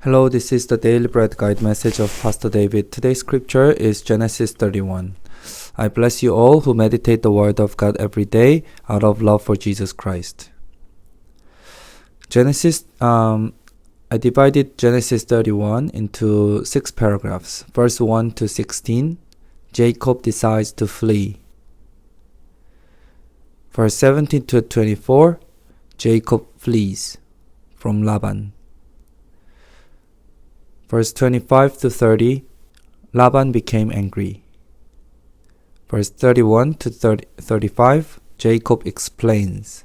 Hello, this is the Daily Bread Guide message of Pastor David. Today's scripture is Genesis 31. I bless you all who meditate the Word of God every day out of love for Jesus Christ. I divided Genesis 31 into 6 paragraphs. Verse 1 to 16, Jacob decides to flee. Verse 17 to 24, Jacob flees from Laban. Verse 25 to 30, Laban became angry. Verse 31 to 35, Jacob explains.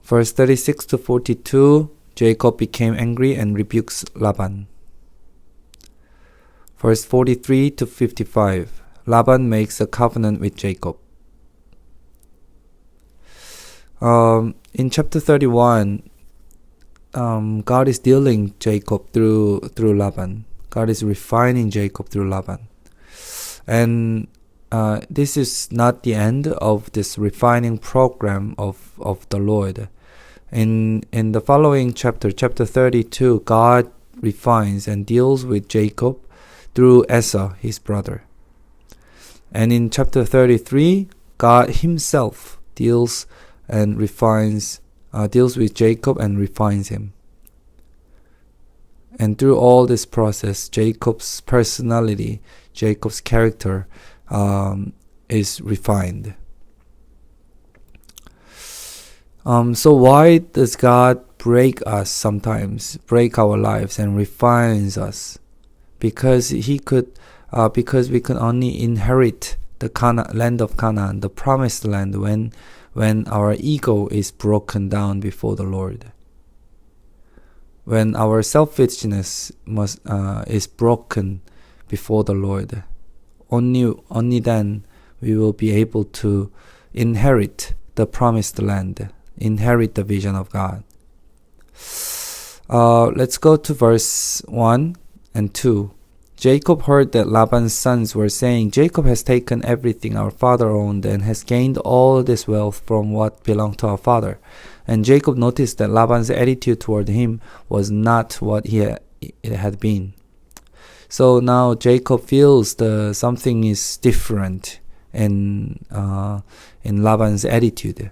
Verse 36 to 42, Jacob became angry and rebukes Laban. Verse 43 to 55, Laban makes a covenant with Jacob. In chapter 31, God is dealing Jacob through Laban. God is refining Jacob through Laban. And this is not the end of this refining program of the Lord. In the following chapter 32, God refines and deals with Jacob through Esau, his brother. And in chapter 33, God himself deals with Jacob and refines him. And through all this process, Jacob's personality, Jacob's character is refined. So why does God break us sometimes, break our lives and refines us? Because we could only inherit the land of Canaan, the promised land, when our ego is broken down before the Lord. When our selfishness is broken before the Lord, only then we will be able to inherit the promised land, inherit the vision of God. Let's go to verse 1 and 2. Jacob heard that Laban's sons were saying, "Jacob has taken everything our father owned and has gained all this wealth from what belonged to our father." And Jacob noticed that Laban's attitude toward him was not what it had been. So now Jacob feels something is different in Laban's attitude.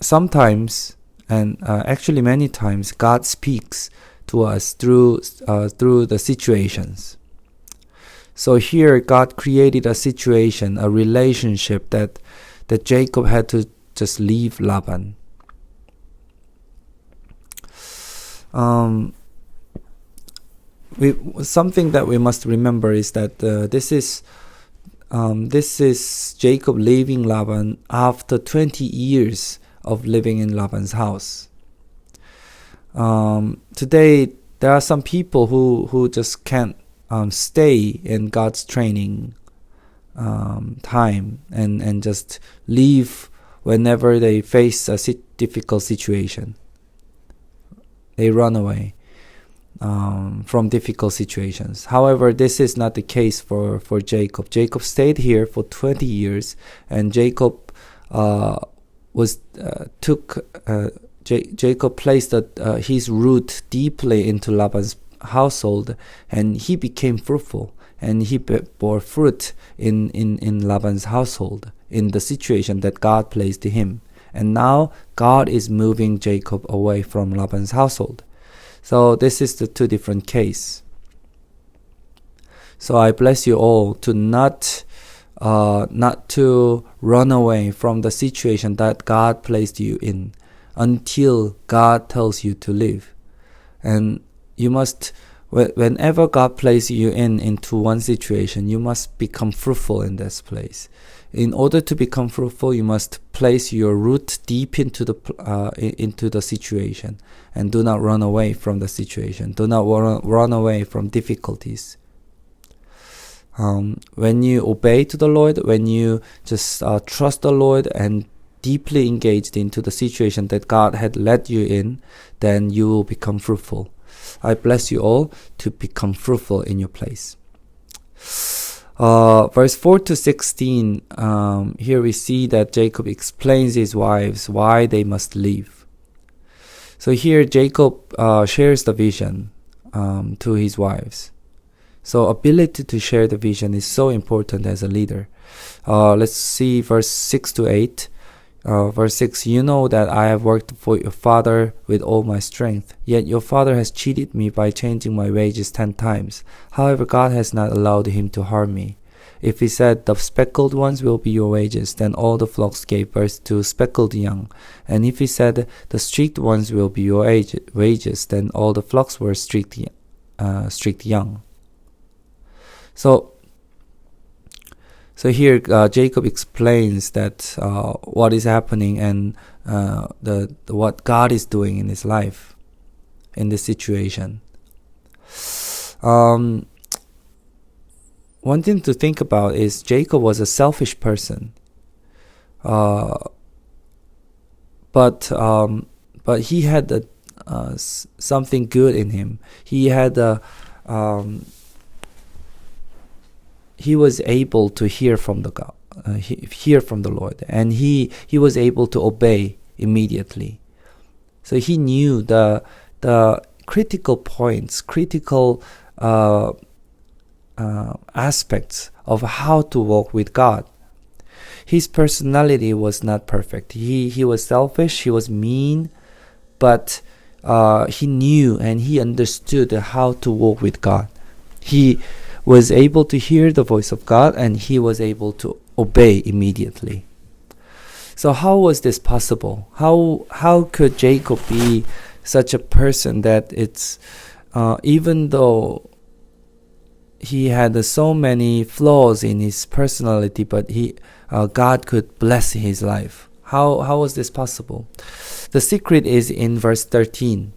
Sometimes, and actually many times, God speaks to us through the situations. So here God created a situation, a relationship that Jacob had to just leave Laban. Something that we must remember is that this is Jacob leaving Laban after 20 years of living in Laban's house. Today, there are some people who just can't stay in God's training time and just leave whenever they face a difficult situation. They run away from difficult situations. However, this is not the case for Jacob. Jacob stayed here for 20 years, and Jacob Jacob placed his root deeply into Laban's household, and he became fruitful, and he bore fruit in Laban's household, in the situation that God placed him. And now God is moving Jacob away from Laban's household. So this is the two different cases. So I bless you all to not to run away from the situation that God placed you in until God tells you to leave. And you must, whenever God places you into one situation, you must become fruitful in this place. In order to become fruitful, you must place your root deep into the situation, and do not run away from the situation. Do not run away from difficulties. When you obey to the Lord, when you just trust the Lord and deeply engaged into the situation that God had led you in, then you will become fruitful. I bless you all to become fruitful in your place. Verse 4 to 16, here we see that Jacob explains his wives why they must leave. So here Jacob shares the vision to his wives. So ability to share the vision is so important as a leader. Let's see verse 6 to 8. Verse 6, you know that I have worked for your father with all my strength, yet your father has cheated me by changing my wages 10 times. However, God has not allowed him to harm me. If he said, the speckled ones will be your wages, then all the flocks gave birth to speckled young. And if he said, the streaked ones will be your wages, then all the flocks were streaked young. So here Jacob explains that what is happening and what God is doing in his life, in this situation. One thing to think about is Jacob was a selfish person, but he had something good in him. He was able to hear from the Lord, and he was able to obey immediately. So he knew the critical points, critical aspects of how to walk with God. His personality was not perfect. He was selfish. He was mean, but he knew and he understood how to walk with God. He was able to hear the voice of God, and he was able to obey immediately. So how was this possible? How could Jacob be such a person that it's even though he had so many flaws in his personality, but God could bless his life? How was this possible? The secret is in verse 13.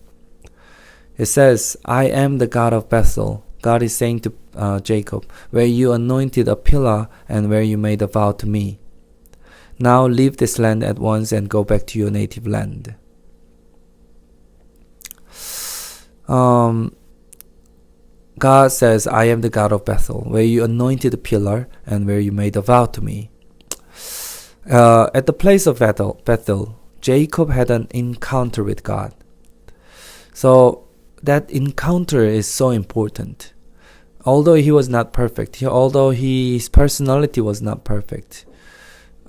It says, I am the God of Bethel. God is saying to Jacob, where you anointed a pillar and where you made a vow to me. Now leave this land at once and go back to your native land. God says, I am the God of Bethel, where you anointed a pillar and where you made a vow to me. At the place of Bethel, Jacob had an encounter with God. So that encounter is so important. Although he was not perfect, although his personality was not perfect,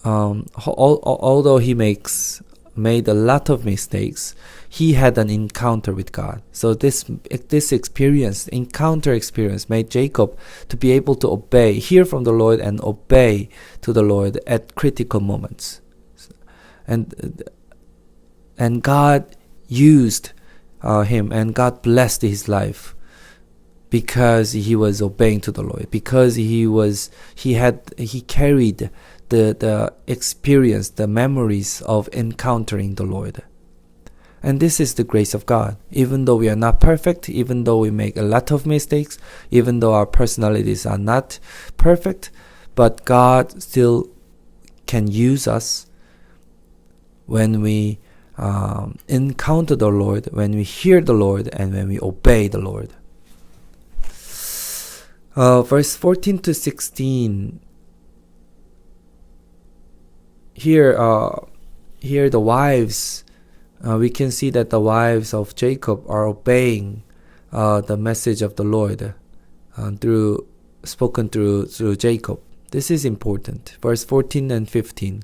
although he made a lot of mistakes, he had an encounter with God. So this encounter experience made Jacob to be able to obey, hear from the Lord and obey to the Lord at critical moments. And God used him, and God blessed his life because he was obeying to the Lord, because he carried the experience, the memories of encountering the Lord. And this is the grace of God. Even though we are not perfect, even though we make a lot of mistakes, even though our personalities are not perfect, but God still can use us when we encounter the Lord, when we hear the Lord, and when we obey the Lord. Verse 14 to 16. Here the wives, we can see that the wives of Jacob are obeying the message of the Lord spoken through Jacob. This is important. Verse 14 and 15.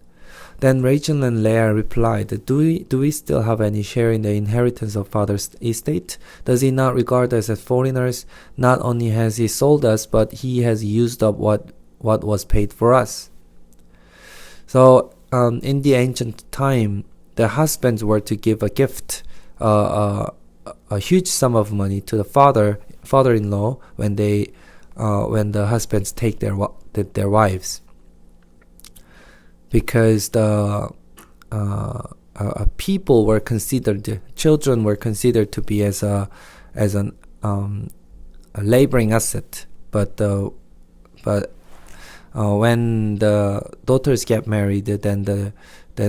Then Rachel and Leah replied, Do we still have any share in the inheritance of father's estate? Does he not regard us as foreigners? Not only has he sold us, but he has used up what was paid for us. So in the ancient time, the husbands were to give a gift, a huge sum of money to the father-in-law when the husbands take their wives, because the people were considered, children were considered to be as a laboring asset, but when the daughters get married, then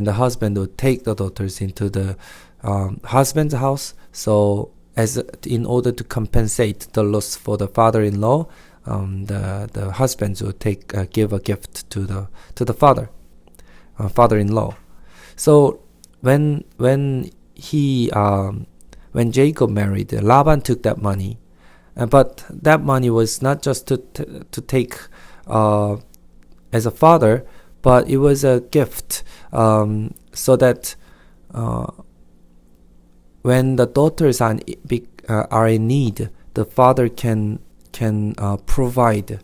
the husband would take the daughters into the husband's house. So in order to compensate the loss for the father-in-law, the husbands would give a gift to the father-in-law. So when he when Jacob married, Laban took that money. But that money was not just to take as a father, but it was a gift, so that when the daughters are in need, the father can provide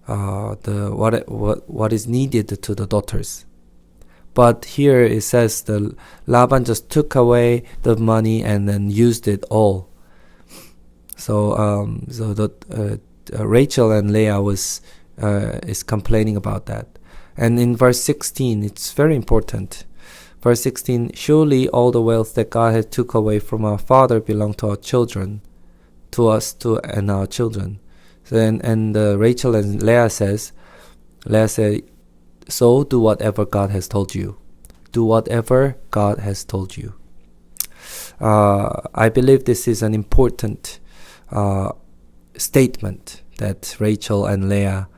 what is needed to the daughters. But here it says the Laban just took away the money and then used it all. So Rachel and Leah is complaining about that. And in verse 16, it's very important. Verse 16, surely all the wealth that God had took away from our father belonged to our children, to us and our children. So and Rachel and Leah said, so do whatever God has told you. Do whatever God has told you. I believe this is an important statement that Rachel and Leah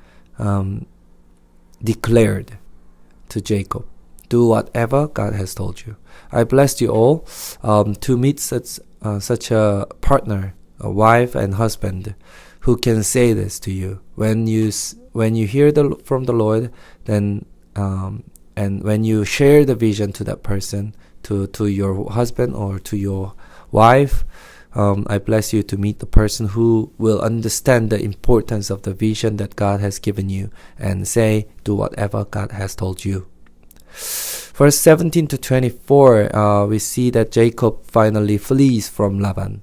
declared to Jacob. Do whatever God has told you. I bless you all to meet such a partner, a wife and husband, who can say this to you when you hear from the Lord, then and when you share the vision to that person, to your husband or to your wife. I bless you to meet the person who will understand the importance of the vision that God has given you and say, do whatever God has told you. Verse 17 to 24, we see that Jacob finally flees from Laban.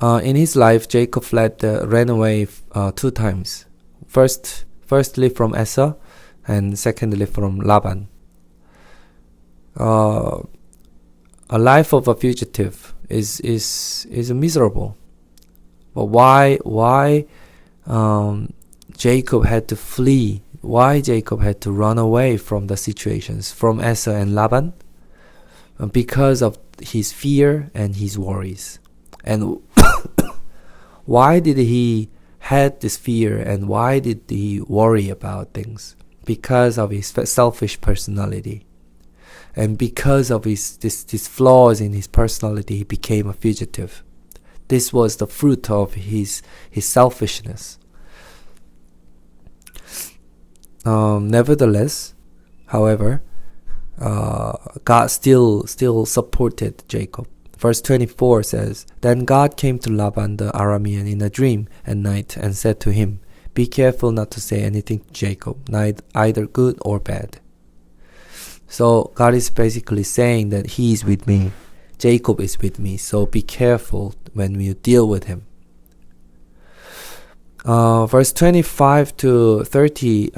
In his life, Jacob ran away 2 times. Firstly from Esau, and secondly from Laban. A life of a fugitive is miserable. But why Jacob had to flee? Why Jacob had to run away from the situations from Esau and Laban? Because of his fear and his worries. And why did he had this fear and why did he worry about things? Because of his selfish personality. And because of these flaws in his personality, he became a fugitive. This was the fruit of his selfishness. Nevertheless, however, God still supported Jacob. Verse 24 says, Then God came to Laban the Aramean in a dream at night and said to him, Be careful not to say anything to Jacob, either good or bad. So God is basically saying that He is with me. Jacob is with me. So be careful when you deal with him. Verse 25 to 30,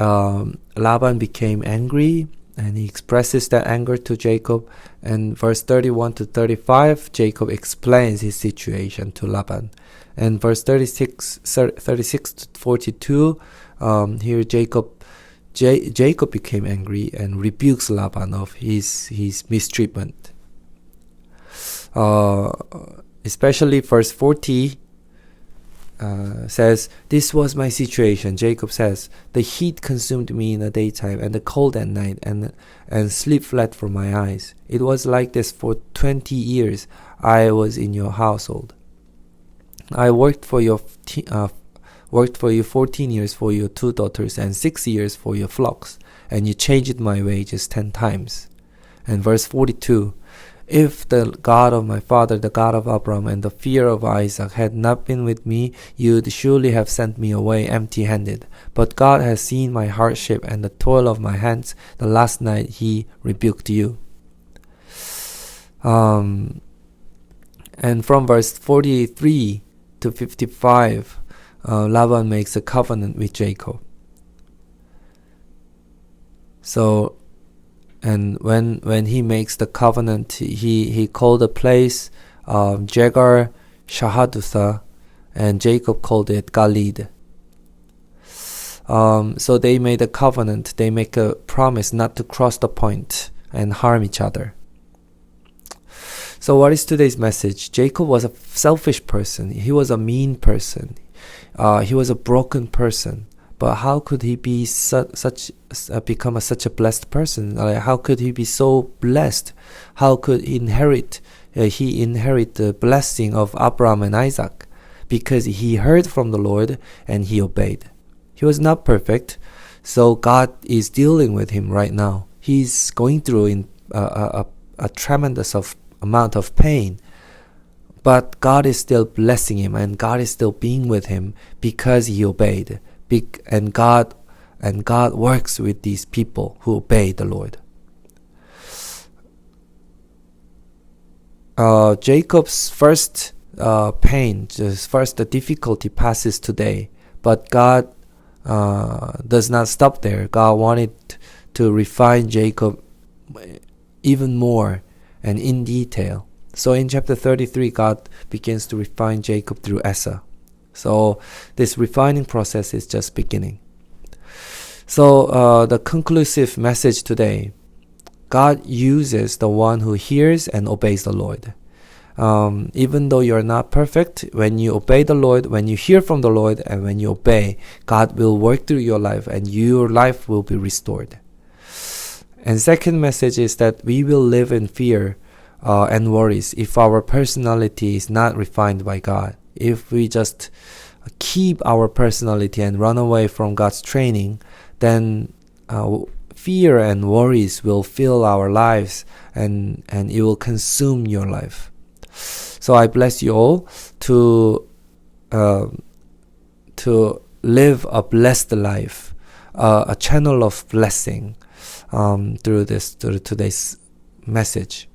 Laban became angry and he expresses that anger to Jacob. And verse 31 to 35, Jacob explains his situation to Laban. And verse 36 to 42, here Jacob became angry and rebukes Laban of his mistreatment. Especially verse 40 says, This was my situation. Jacob says, The heat consumed me in the daytime and the cold at night, and sleep fled from my eyes. It was like this for 20 years I was in your household. I worked for you 14 years for your 2 daughters and 6 years for your flocks, and you changed my wages 10 times. And verse 42, If the God of my father, the God of Abraham, and the fear of Isaac had not been with me, you'd surely have sent me away empty-handed. But God has seen my hardship and the toil of my hands. The last night He rebuked you. And from verse 43 to 55, Laban makes a covenant with Jacob. So, and when he makes the covenant, he called the place Jegar Shahadutha, and Jacob called it Galid. So they made a covenant. They make a promise not to cross the point and harm each other. So what is today's message? Jacob was a selfish person. He was a mean person. He was a broken person. But how could he be become such a blessed person? How could he be so blessed? How could he inherit he inherited the blessing of Abraham and Isaac because he heard from the Lord and he obeyed. He was not perfect, so God is dealing with him right now. He's going through a tremendous amount of pain, but God is still blessing him and God is still being with him because he obeyed. And God works with these people who obey the Lord. Jacob's first pain, his first difficulty passes today, but God does not stop there. God wanted to refine Jacob even more and in detail. So in chapter 33, God begins to refine Jacob through Esau. So this refining process is just beginning. So the conclusive message today: God uses the one who hears and obeys the Lord. Even though you're not perfect, when you obey the Lord, when you hear from the Lord, and when you obey, God will work through your life and your life will be restored. And second message is that we will live in fear and worries if our personality is not refined by God. If we just keep our personality and run away from God's training, then fear and worries will fill our lives and it will consume your life. So I bless you all to live a blessed life, a channel of blessing through today's message.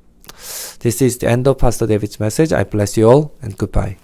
This is the end of Pastor David's message. I bless you all and goodbye.